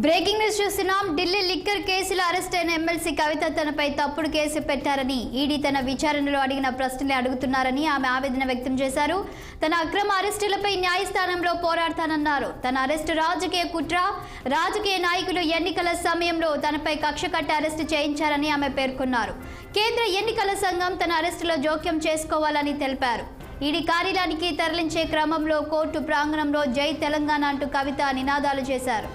Breaking news చూస్తున్నాం. Delhi liquor కేసులో arrest అయిన ఎమ్మెల్సీ కవిత తనపై తప్పుడు కేసు పెట్టారని ఈడీ తన విచారణలో అడిగిన ప్రశ్నలే అడుగుతున్నారని ఆమె ఆవేదన వ్యక్తం చేశారు. తన అక్రమ అరెస్టులపై న్యాయస్థానంలో పోరాడతానన్నారు. తన అరెస్టు రాజకీయ కుట్ర, రాజకీయ నాయకులు ఎన్నికల సమయంలో తనపై కక్ష కట్టి అరెస్టు చేయించారని ఆమె పేర్కొన్నారు. కేంద్ర ఎన్నికల సంఘం తన అరెస్టులో జోక్యం చేసుకోవాలని తెలిపారు. ఈడీ కార్యాలయానికి తరలించే క్రమంలో కోర్టు ప్రాంగణంలో జై తెలంగాణ అంటూ కవిత నినాదాలు చేశారు.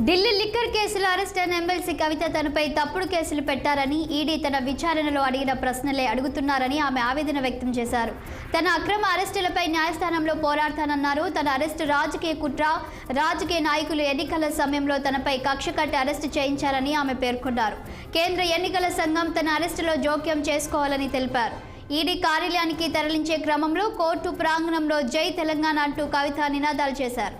ఢిల్లీ లిక్కర్ కేసులో అరెస్ట్ అయిన ఎమ్మెల్సీ కవిత తనపై తప్పుడు కేసులు పెట్టారని ఈడీ తన విచారణలో అడిగిన ప్రశ్నలే అడుగుతున్నారని ఆమె ఆవేదన వ్యక్తం చేశారు. తన అక్రమ అరెస్టులపై న్యాయస్థానంలో పోరాడతానన్నారు. తన అరెస్టు రాజకీయ కుట్ర, రాజకీయ నాయకులు ఎన్నికల సమయంలో తనపై కక్ష కట్టి అరెస్టు చేయించారని ఆమె పేర్కొన్నారు. కేంద్ర ఎన్నికల సంఘం తన అరెస్టులో జోక్యం చేసుకోవాలని తెలిపారు. ఈడీ కార్యాలయానికి తరలించే క్రమంలో కోర్టు ప్రాంగణంలో జై తెలంగాణ అంటూ కవిత నినాదాలు చేశారు.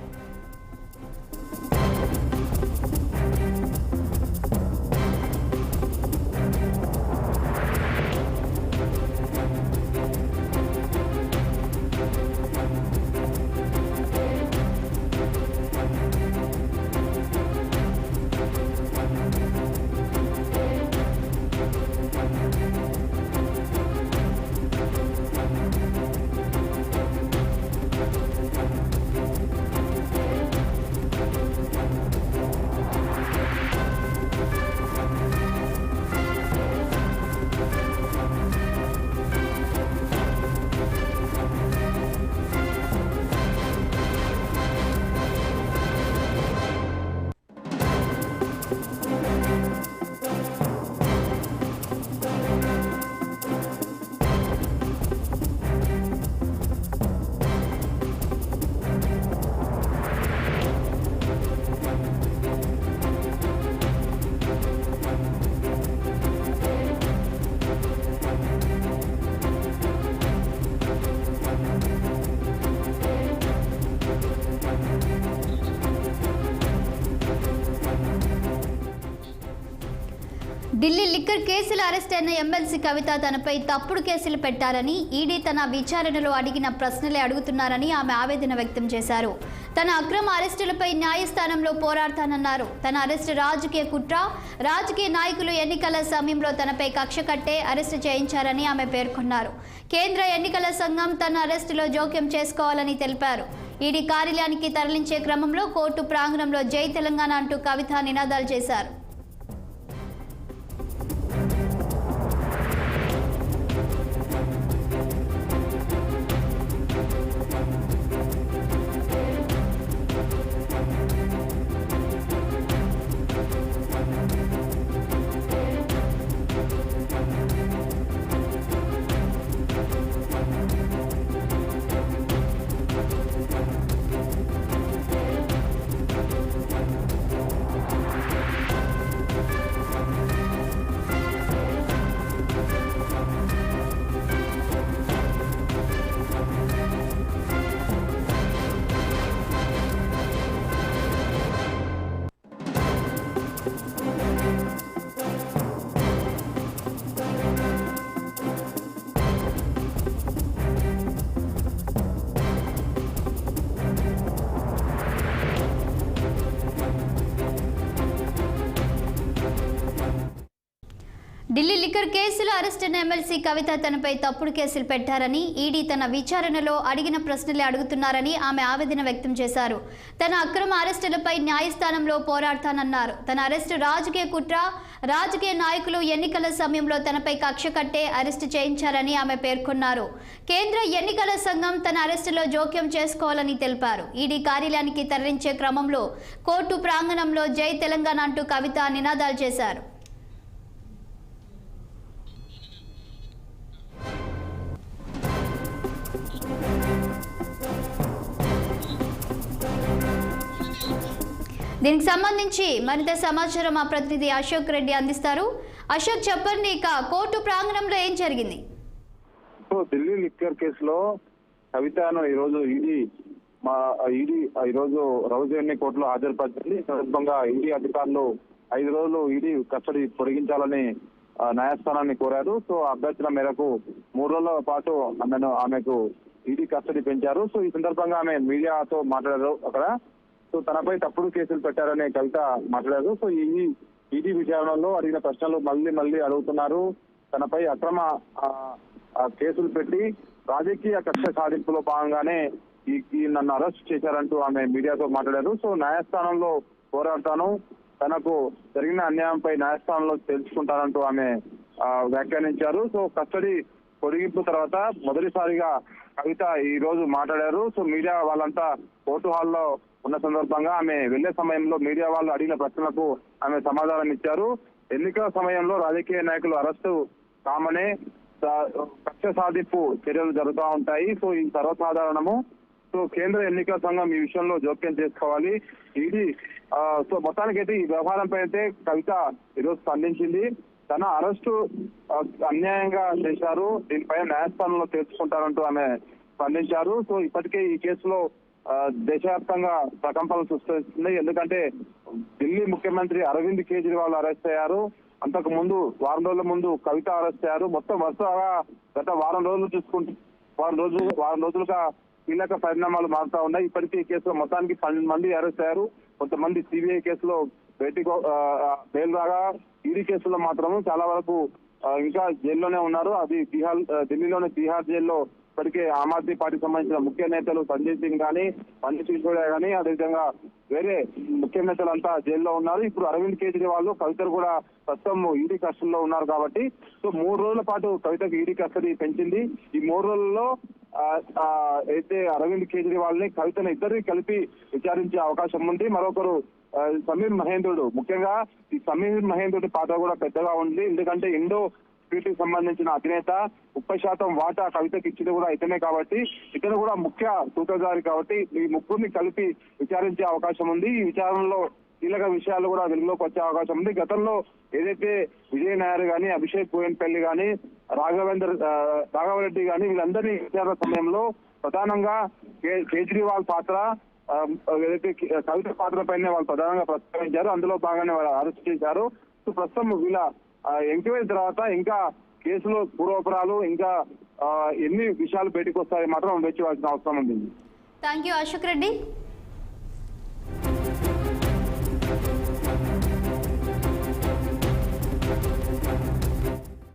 ఢిల్లీ లిక్కర్ కేసులో అరెస్ట్ అయిన ఎమ్మెల్సీ కవిత తనపై తప్పుడు కేసులు పెట్టారని ఈడీ తన విచారణలో అడిగిన ప్రశ్నలే అడుగుతున్నారని ఆమె ఆవేదన వ్యక్తం చేశారు. తన అక్రమ అరెస్టులపై న్యాయస్థానంలో పోరాడతానన్నారు. తన అరెస్టు రాజకీయ కుట్ర, రాజకీయ నాయకులు ఎన్నికల సమయంలో తనపై కక్ష కట్టే అరెస్టు చేయించారని ఆమె పేర్కొన్నారు. కేంద్ర ఎన్నికల సంఘం తన అరెస్టులో జోక్యం చేసుకోవాలని తెలిపారు. ఈడీ కార్యాలయానికి తరలించే క్రమంలో కోర్టు ప్రాంగణంలో జై తెలంగాణ అంటూ కవిత నినాదాలు చేశారు. ఢిల్లీ లిక్కర్ కేసులో అరెస్ట్ అయిన ఎమ్మెల్సీ కవిత తనపై తప్పుడు కేసులు పెట్టారని ఈడీ తన విచారణలో అడిగిన ప్రశ్నలే అడుగుతున్నారని ఆమె ఆవేదన వ్యక్తం చేశారు. తన అక్రమ అరెస్టులపై న్యాయస్థానంలో పోరాడతానన్నారు. తన అరెస్టు రాజకీయ కుట్ర, రాజకీయ నాయకులు ఎన్నికల సమయంలో తనపై కక్ష కట్టే అరెస్టు చేయించారని ఆమె పేర్కొన్నారు. కేంద్ర ఎన్నికల సంఘం తన అరెస్టులో జోక్యం చేసుకోవాలని తెలిపారు. ఈడీ కార్యాలయానికి తరలించే క్రమంలో కోర్టు ప్రాంగణంలో జై తెలంగాణ అంటూ కవిత నినాదాలు చేశారు. దీనికి సంబంధించి మరింత సమాచారం మా ప్రతినిధి అశోక్ రెడ్డి అందిస్తారు. అశోక్, చెప్పండి, ఇక కోర్టు ప్రాంగణంలో ఏం జరిగింది? ఢిల్లీ లిక్కర్ కేసులో కవితను ఈరోజు ఈరోజు రౌజేని కోర్టులో హాజరుపరిచింది. ఈ సందర్భంగా ఈడీ అధికారులు 5 రోజులు ఈడీ కస్టడీ పొడిగించాలని న్యాయస్థానాన్ని కోరారు. సో అభ్యర్థన మేరకు 3 రోజుల పాటు ఆమెకు ఈడీ కస్టడీ పెంచారు. సో ఈ సందర్భంగా ఆమె మీడియాతో మాట్లాడారు అక్కడ. సో తనపై తప్పుడు కేసులు పెట్టారని కవిత మాట్లాడారు. సో ఈ ఈడీ విచారణలో అడిగిన ప్రశ్నలు మళ్ళీ అడుగుతున్నారు. తనపై అక్రమ కేసులు పెట్టి రాజకీయ కక్ష సాధింపులో భాగంగానే నన్ను అరెస్ట్ చేశారంటూ ఆమె మీడియాతో మాట్లాడారు. సో న్యాయస్థానంలో పోరాడతాను, తనకు జరిగిన అన్యాయంపై న్యాయస్థానంలో తెలుసుకుంటానంటూ ఆమె వ్యాఖ్యానించారు. సో కస్టడీ పొడిగింపు తర్వాత మొదటిసారిగా కవిత ఈ రోజు మాట్లాడారు. సో మీడియా వాళ్ళంతా కోర్టు హాల్లో ఉన్న సందర్భంగా ఆమె వెళ్లే సమయంలో మీడియా వాళ్ళు అడిగిన ప్రశ్నలకు ఆమె సమాధానం ఇచ్చారు. ఎన్నికల సమయంలో రాజకీయ నాయకులు అరెస్టు కామనే కక్ష సాధింపు చర్యలు జరుగుతూ ఉంటాయి. సో ఇది సర్వసాధారణము. సో కేంద్ర ఎన్నికల సంఘం ఈ విషయంలో జోక్యం చేసుకోవాలి. ఈడీ సో మొత్తానికైతే ఈ వ్యవహారంపై అయితే కవిత ఈరోజు స్పందించింది. తన అరెస్టు అన్యాయంగా చేశారు, దీనిపై న్యాయస్థానంలో తెలుసుకుంటారంటూ ఆమె స్పందించారు. సో ఇప్పటికే ఈ కేసులో దేశవ్యాప్తంగా ప్రకంపనలు సృష్టిస్తుంది. ఎందుకంటే ఢిల్లీ ముఖ్యమంత్రి అరవింద్ కేజ్రీవాల్ అరెస్ట్ అయ్యారు. అంతకు ముందు వారం రోజుల ముందు కవిత అరెస్ట్ అయ్యారు. మొత్తం వరుసగా గత వారం రోజులుగా కీలక పరిణామాలు మారుతా ఉన్నాయి. ఇప్పటికీ ఈ కేసులో మొత్తానికి 12 మంది అరెస్ట్ అయ్యారు. కొంతమంది సిబిఐ కేసులో బెయిల్ రాగా ఈడీ కేసులో మాత్రము చాలా వరకు ఇంకా జైల్లోనే ఉన్నారు. అది ఢిల్లీలోని తిహార్ జైల్లో ఇప్పటికే ఆమ్ ఆద్మీ పార్టీకి సంబంధించిన ముఖ్య నేతలు సంజయ్ సింగ్ కానీ, మనీష్ సిసోడియా కానీ, అదేవిధంగా వేరే ముఖ్య నేతలంతా జైల్లో ఉన్నారు. ఇప్పుడు అరవింద్ కేజ్రీవాల్ కవితలు కూడా ప్రస్తుతం ఈడీ కస్టడీలో ఉన్నారు కాబట్టి సో 3 రోజుల పాటు కవితకు ఈడీ కస్టడీ పెంచింది. ఈ 3 రోజుల్లో అయితే అరవింద్ కేజ్రీవాల్ ని కవితను ఇద్దరిని కలిపి విచారించే అవకాశం ఉంది. మరొకరు సమీర్ మహేంద్రుడు, ముఖ్యంగా ఈ సమీర్ మహేంద్రుడి పాత్ర కూడా పెద్దగా ఉంది. ఎందుకంటే ఇండో కి సంబంధించిన అధినేత 30% వాటా కవితకి ఇచ్చింది కూడా ఇతనే కాబట్టి ఇతను కూడా ముఖ్య సూత్రధారి కాబట్టి ఈ ముగ్గురిని కలిపి విచారించే అవకాశం ఉంది. ఈ విచారణలో కీలక విషయాలు కూడా వెలుగులోకి వచ్చే అవకాశం ఉంది. గతంలో ఏదైతే విజయ్ నాయర్ గాని, అభిషేక్ బోయిన్పల్లి గాని, రాఘవరెడ్డి గాని వీళ్ళందరినీ విచారణ సమయంలో ప్రధానంగా కేజ్రీవాల్ పాత్ర ఏదైతే కవిత పాత్ర పైన వాళ్ళు ప్రధానంగా ప్రస్తావించారు. అందులో భాగంగానే వాళ్ళు అరెస్ట్ చేశారు. సో ప్రస్తుతం వీళ్ళ ఎంక్వైరీ తర్వాత ఇంకా కేసులో పూర్వపరాలు ఇంకా ఎన్ని విషయాలు బయటకు వస్తాయో మాత్రం వేచి వాల్సిన అవసరం ఉంది. Thank you Ashok Reddy.